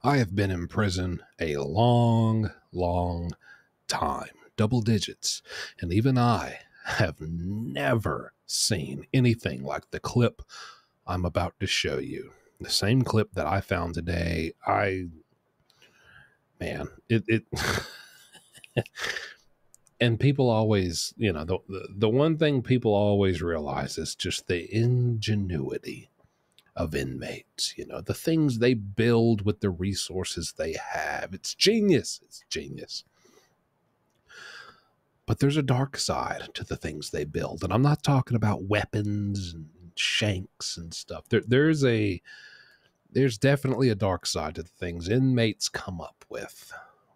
I have been in prison a long, long time, double digits, and even I have never seen anything like the clip I'm about to show you. The same clip that I found today. It and people always, the one thing people always realize is just the ingenuity of inmates, the things they build with the resources they have. It's genius. It's genius. But there's a dark side to the things they build. And I'm not talking about weapons and shanks and stuff. There's definitely a dark side to the things inmates come up with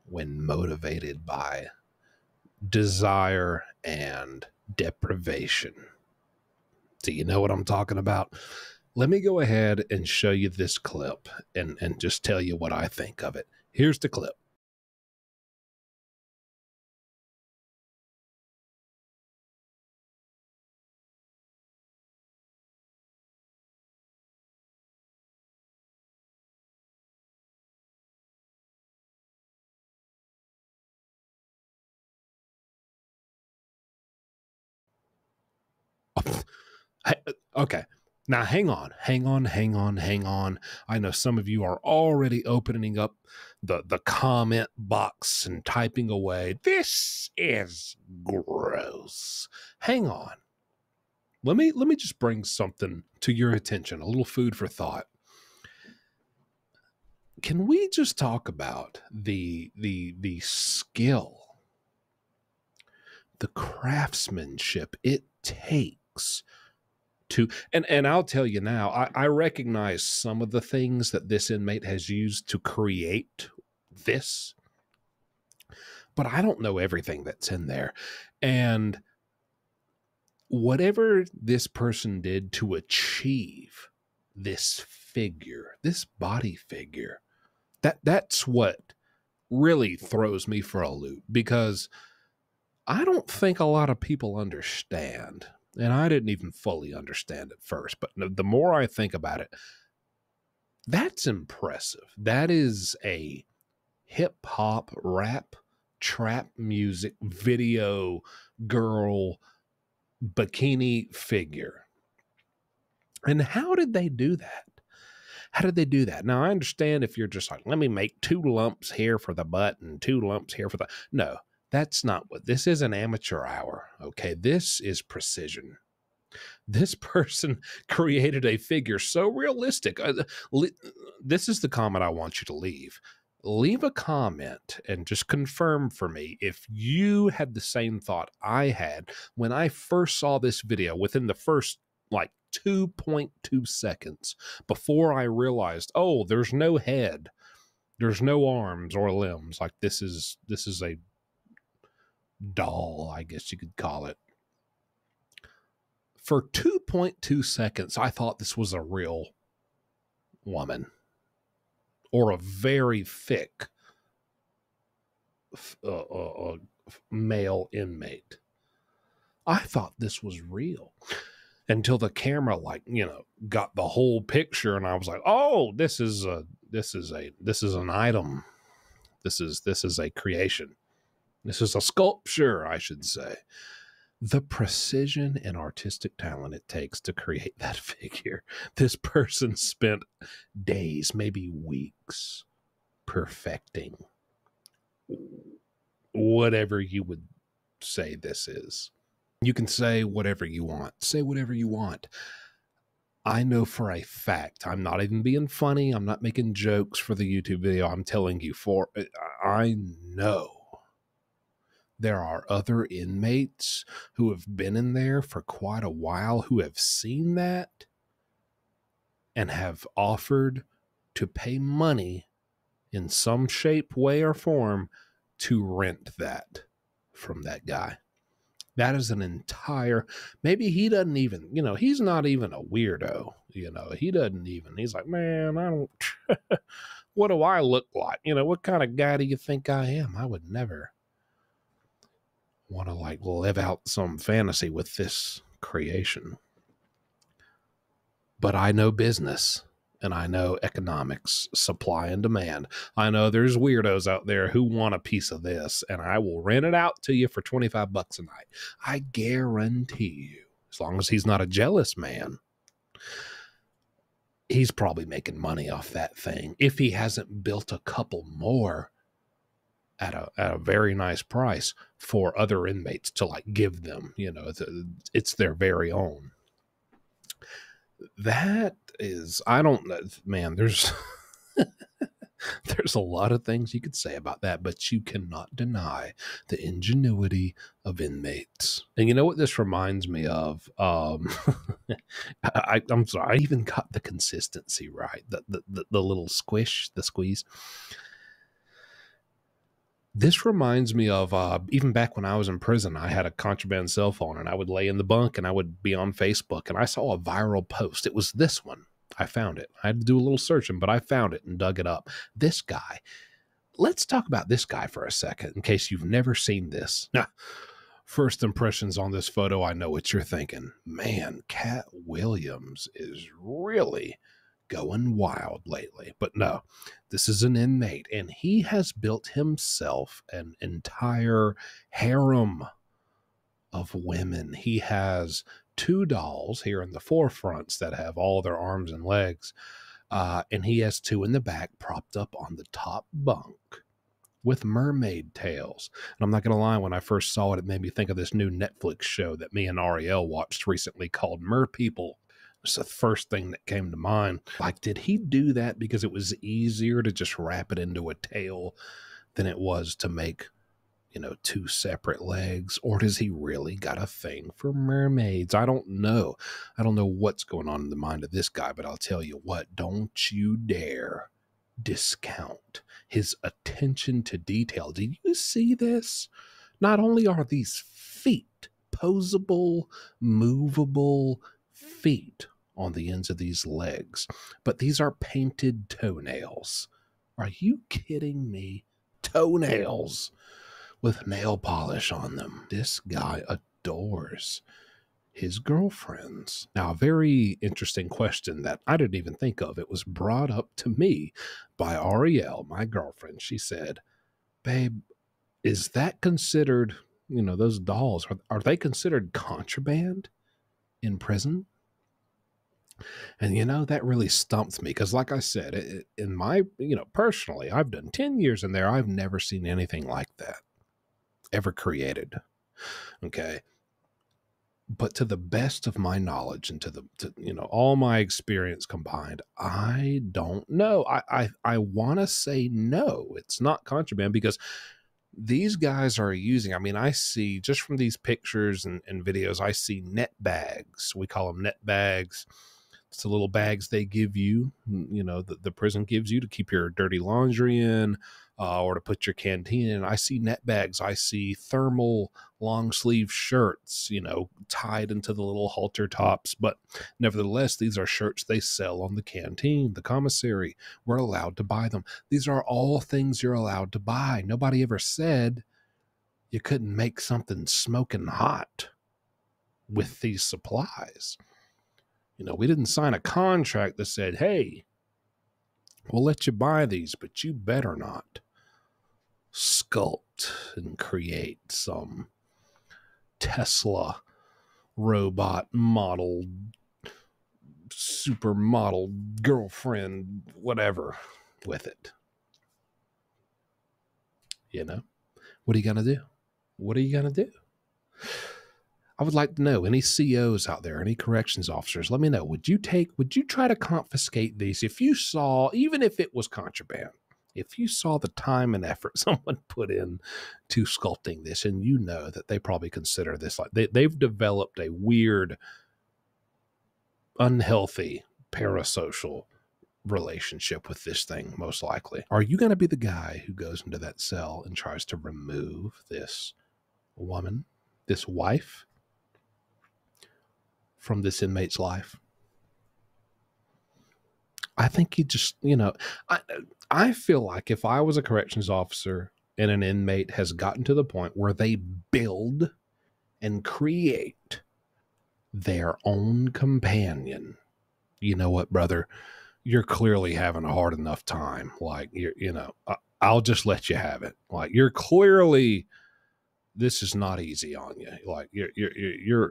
when motivated by desire and deprivation. Do you know what I'm talking about? Let me go ahead and show you this clip and just tell you what I think of it. Here's the clip. Okay. Now, hang on. I know some of you are already opening up the comment box and typing away, "This is gross." Hang on. Let me just bring something to your attention, a little food for thought. Can we just talk about the skill, the craftsmanship it takes to, and I'll tell you now, I recognize some of the things that this inmate has used to create this, but I don't know everything that's in there. And whatever this person did to achieve this figure, this body figure, that's what really throws me for a loop, because I don't think a lot of people understand. And I didn't even fully understand it first, but the more I think about it, that's impressive. That is a hip hop, rap, trap music, video girl, bikini figure. And how did they do that? How did they do that? Now, I understand if you're just like, let me make 2 lumps here for the butt and 2 lumps here for the... No, that's not what... This is an amateur hour, okay? This is precision. This person created a figure so realistic. This is the comment I want you to leave. Leave a comment and just confirm for me if you had the same thought I had when I first saw this video within the first, 2.2 seconds before I realized, oh, there's no head, there's no arms or limbs. Like this is a doll, I guess you could call it. For 2.2 seconds, I thought this was a real woman or a very thick male inmate. I thought this was real until the camera, got the whole picture, and I was like, "Oh, this is an item. This is a creation. This is a sculpture, I should say." The precision and artistic talent it takes to create that figure. This person spent days, maybe weeks, perfecting whatever you would say this is. You can say whatever you want. Say whatever you want. I know for a fact, I'm not even being funny. I'm not making jokes for the YouTube video. I'm telling you, I know there are other inmates who have been in there for quite a while who have seen that and have offered to pay money in some shape, way, or form to rent that from that guy. That is an entire, maybe he doesn't even, he's not even a weirdo, he doesn't even, he's like, man, I don't, what do I look like? What kind of guy do you think I am? I would never want to live out some fantasy with this creation. But I know business. And I know economics, supply and demand. I know there's weirdos out there who want a piece of this, and I will rent it out to you for $25 a night. I guarantee you, as long as he's not a jealous man, he's probably making money off that thing. If he hasn't built a couple more at a very nice price for other inmates to like give them, you know, it's their very own. That is, I don't know, man, there's there's a lot of things you could say about that, but you cannot deny the ingenuity of inmates. And you know what this reminds me of? I'm sorry, I even got the consistency right. The little squish, the squeeze. This reminds me of even back when I was in prison, I had a contraband cell phone and I would lay in the bunk and I would be on Facebook and I saw a viral post. It was this one. I found it. I had to do a little searching, but I found it and dug it up. This guy. Let's talk about this guy for a second in case you've never seen this. Now, first impressions on this photo, I know what you're thinking. Man, Cat Williams is really going wild lately. But no, this is an inmate, and he has built himself an entire harem of women. He has 2 dolls here in the forefronts that have all their arms and legs, and he has 2 in the back propped up on the top bunk with mermaid tails. And I'm not going to lie, when I first saw it, it made me think of this new Netflix show that me and Ariel watched recently called Mer People. It's the first thing that came to mind. Like, did he do that because it was easier to just wrap it into a tail than it was to make, you know, 2 separate legs? Or does he really got a thing for mermaids? I don't know. I don't know what's going on in the mind of this guy, but I'll tell you what, don't you dare discount his attention to detail. Did you see this? Not only are these feet posable, movable feet on the ends of these legs, but these are painted toenails. Are you kidding me? Toenails with nail polish on them. This guy adores his girlfriends. Now, a very interesting question that I didn't even think of. It was brought up to me by Ariel, my girlfriend. She said, babe, is that considered, you know, those dolls, are they considered contraband in prison? And, you know, that really stumped me because, like I said, in my, you know, personally, I've done 10 years in there. I've never seen anything like that ever created. Okay. But to the best of my knowledge and to you know, all my experience combined, I don't know. I want to say no, it's not contraband because these guys are using, I mean, I see just from these pictures and videos, I see net bags. We call them net bags. It's the little bags they give you, you know, the prison gives you to keep your dirty laundry in or to put your canteen in. I see net bags. I see thermal long sleeve shirts, you know, tied into the little halter tops. But nevertheless, these are shirts they sell on the canteen, the commissary. We're allowed to buy them. These are all things you're allowed to buy. Nobody ever said you couldn't make something smoking hot with these supplies. You know, we didn't sign a contract that said, hey, we'll let you buy these, but you better not sculpt and create some Tesla robot model, supermodel girlfriend, whatever with it. You know, what are you going to do? What are you going to do? I would like to know, any COs out there, any corrections officers, let me know. Would you try to confiscate these if you saw, even if it was contraband, if you saw the time and effort someone put in to sculpting this, and you know that they probably consider this like they've developed a weird, unhealthy, parasocial relationship with this thing, most likely. Are you going to be the guy who goes into that cell and tries to remove this woman, this wife, from this inmate's life? I think you just, you know, I feel like if I was a corrections officer and an inmate has gotten to the point where they build and create their own companion, you know what, brother? you're clearly having a hard enough time. Like, I'll just let you have it. Like, you're clearly, this is not easy on you. Like,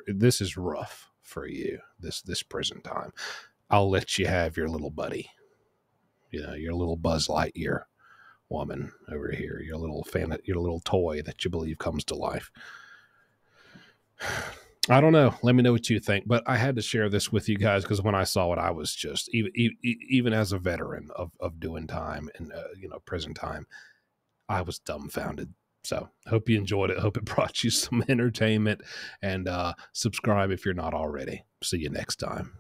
this is rough for you, this prison time. I'll let you have your little buddy, your little Buzz Lightyear woman over here, your little toy that you believe comes to life. I don't know. Let me know what you think. But I had to share this with you guys because when I saw it, I was just, even as a veteran of doing time and prison time, I was dumbfounded. So hope you enjoyed it. Hope it brought you some entertainment, and subscribe if you're not already. See you next time.